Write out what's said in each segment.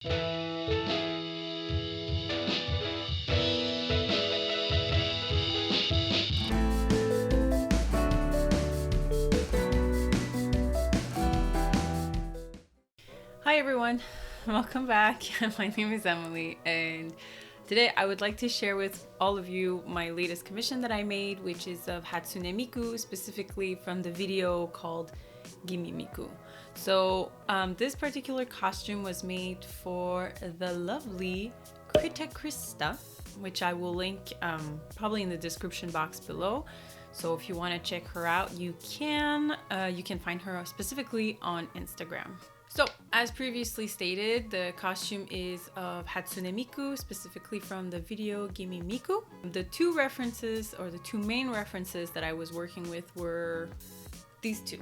Hi everyone, welcome back. My name is Emilie, and today I would like to share with all of you my latest commission that I made, which is of Hatsune Miku, specifically from the video called Gimme Miku. So this particular costume was made for the lovely Krita Krista, which I will link probably in the description box below. So if you want to check her out, you can find her specifically on Instagram. So, as previously stated, the costume is of Hatsune Miku, specifically from the video Gimme Miku. The two references, or the two main references that I was working with were these two.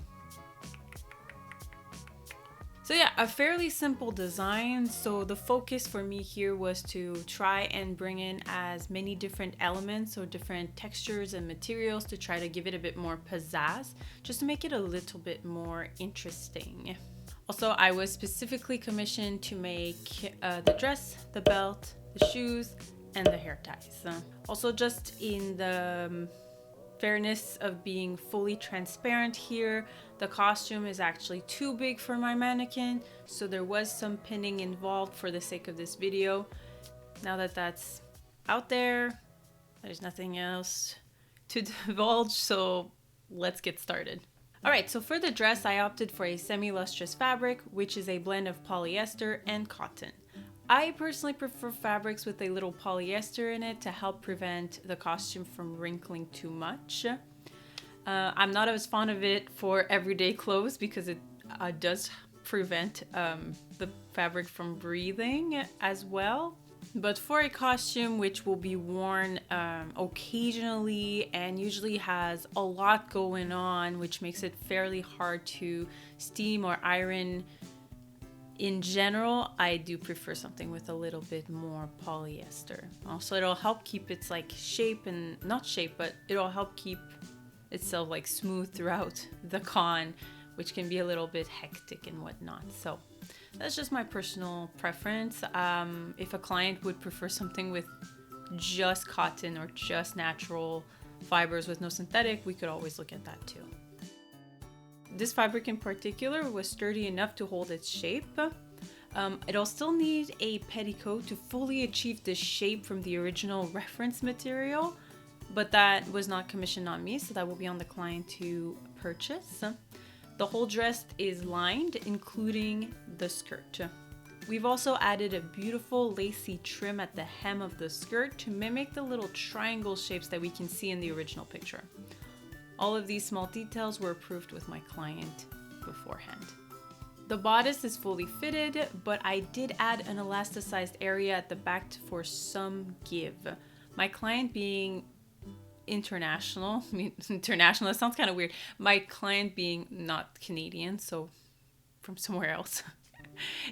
So yeah, a fairly simple design. So the focus for me here was to try and bring in as many different elements or different textures and materials to try to give it a bit more pizzazz, just to make it a little bit more interesting. Also, I was specifically commissioned to make the dress, the belt, the shoes, and the hair ties. Also, just in the fairness of being fully transparent here, the costume is actually too big for my mannequin, so there was some pinning involved for the sake of this video. Now that that's out there, there's nothing else to divulge, so let's get started. Alright, so for the dress, I opted for a semi-lustrous fabric, which is a blend of polyester and cotton. I personally prefer fabrics with a little polyester in it to help prevent the costume from wrinkling too much. I'm not as fond of it for everyday clothes because it does prevent the fabric from breathing as well. But for a costume which will be worn occasionally and usually has a lot going on, which makes it fairly hard to steam or iron in general, I do prefer something with a little bit more polyester. Also, it'll help keep its shape, and not shape, but it'll help keep itself smooth throughout the con, which can be a little bit hectic and whatnot. So that's just my personal preference. If a client would prefer something with just cotton or just natural fibers with no synthetic, we could always look at that too. This fabric in particular was sturdy enough to hold its shape. It'll still need a petticoat to fully achieve the shape from the original reference material, but that was not commissioned on me, so that will be on the client to purchase. The whole dress is lined, including the skirt. We've also added a beautiful lacy trim at the hem of the skirt to mimic the little triangle shapes that we can see in the original picture. All of these small details were approved with my client beforehand. The bodice is fully fitted, but I did add an elasticized area at the back for some give. My client being international, that sounds kind of weird. My client being not Canadian, so from somewhere else.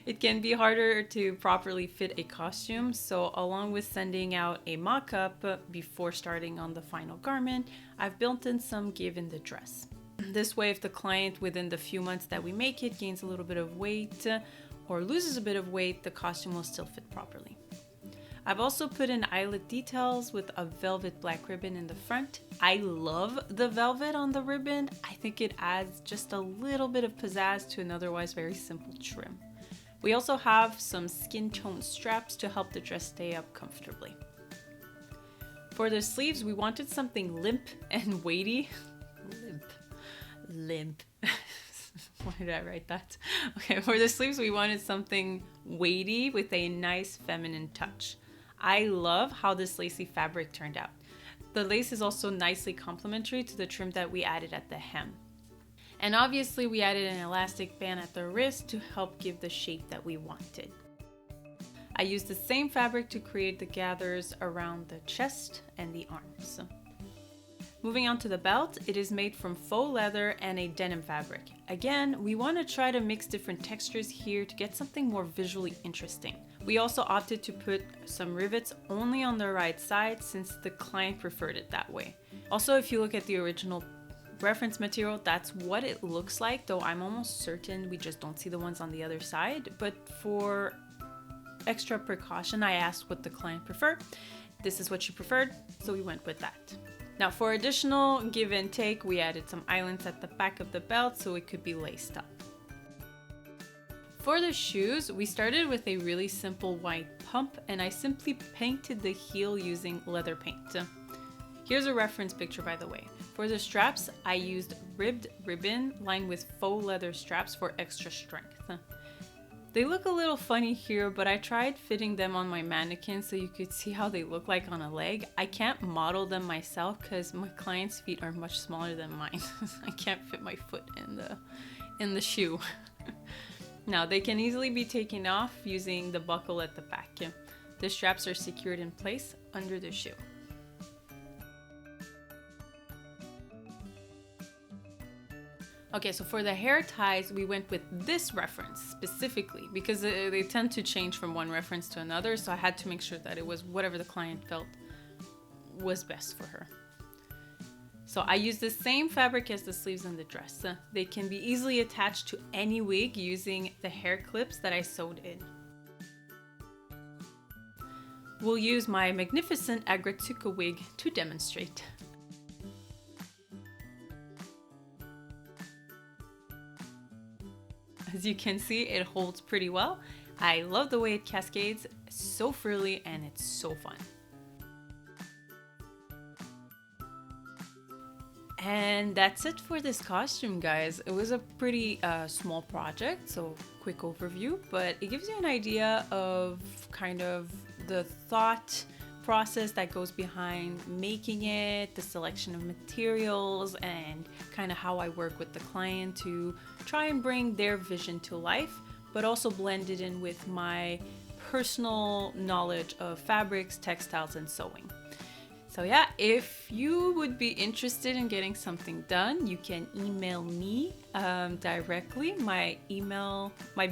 It can be harder to properly fit a costume, so along with sending out a mock-up before starting on the final garment, I've built in some give in the dress. This way, if the client within the few months that we make it gains a little bit of weight or loses a bit of weight, the costume will still fit properly. I've also put in eyelet details with a velvet black ribbon in the front. I love the velvet on the ribbon. I think it adds just a little bit of pizzazz to an otherwise very simple trim. We also have some skin tone straps to help the dress stay up comfortably. For the sleeves, we wanted something limp and weighty. Limp. Why did I write that? Okay, for the sleeves, we wanted something weighty with a nice feminine touch. I love how this lacy fabric turned out. The lace is also nicely complementary to the trim that we added at the hem. And obviously we added an elastic band at the wrist to help give the shape that we wanted. I used the same fabric to create the gathers around the chest and the arms. Moving on to the belt, it is made from faux leather and a denim fabric. Again, we want to try to mix different textures here to get something more visually interesting. We also opted to put some rivets only on the right side since the client preferred it that way. Also, if you look at the original reference material, that's what it looks like, though I'm almost certain we just don't see the ones on the other side. But for extra precaution, I asked what the client preferred. This is what she preferred, so we went with that. Now for additional give and take, we added some eyelets at the back of the belt so it could be laced up. For the shoes, we started with a really simple white pump, and I simply painted the heel using leather paint. Here's a reference picture, by the way. For the straps, I used ribbed ribbon lined with faux leather straps for extra strength. They look a little funny here, but I tried fitting them on my mannequin so you could see how they look like on a leg. I can't model them myself because my clients' feet are much smaller than mine. I can't fit my foot in the shoe. Now, they can easily be taken off using the buckle at the back. The straps are secured in place under the shoe. Okay, so for the hair ties, we went with this reference specifically because they tend to change from one reference to another, so I had to make sure that it was whatever the client felt was best for her. So I used the same fabric as the sleeves and the dress. They can be easily attached to any wig using the hair clips that I sewed in. We'll use my magnificent Agretsuka wig to demonstrate. As you can see, it holds pretty well. I love the way it cascades, it's so frilly and it's so fun. And that's it for this costume, guys. It was a pretty small project, so quick overview, but it gives you an idea of kind of the thought process that goes behind making it, the selection of materials, and kind of how I work with the client to try and bring their vision to life, but also blend it in with my personal knowledge of fabrics, textiles, and sewing. So yeah, if you would be interested in getting something done, you can email me directly. My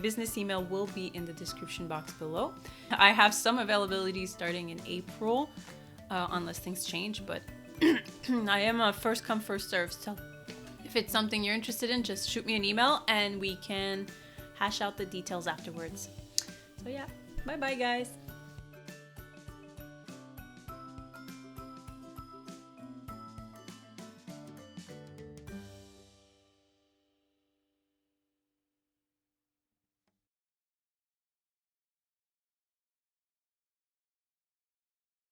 business email will be in the description box below. I have some availability starting in April, unless things change, but I am a first come, first serve. So if it's something you're interested in, just shoot me an email and we can hash out the details afterwards. So yeah, bye bye guys.